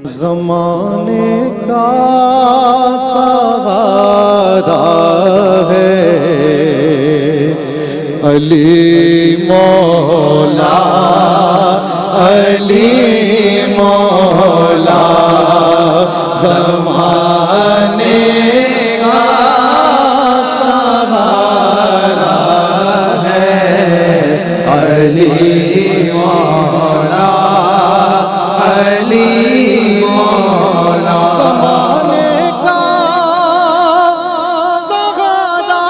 زمانے کا سہارا ہے علی مولا، علی مولا، زمانے کا سہارا ہے علی مولا، علی مولا، زمانے کا سہارا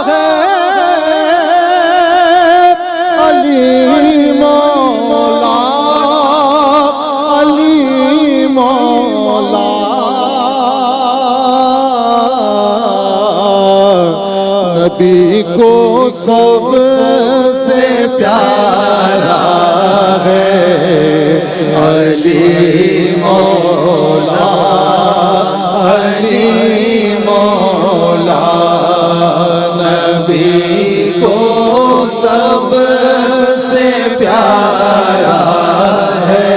ہے علی مولا، علی مولا، نبی کو سب سے پیارا ہے علی مولا، علی مولا، نبی کو سب سے پیارا ہے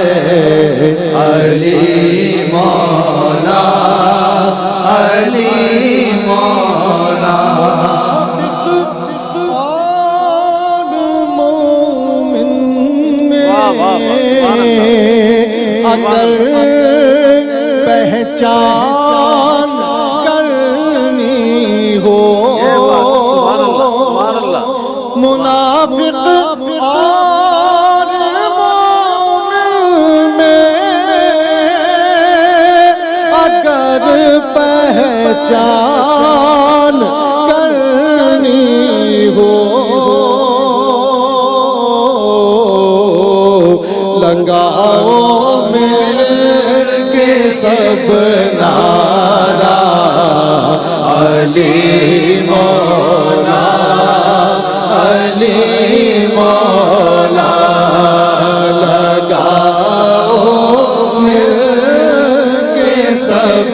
علی مولا، علی مولا، اگر پہچان کرنی ہو منافق اور مومن میں، اگر پہچان کرنی ہو لگاؤ سب نعرہ علی مولا، علی مولا، لگاؤ مل کے سب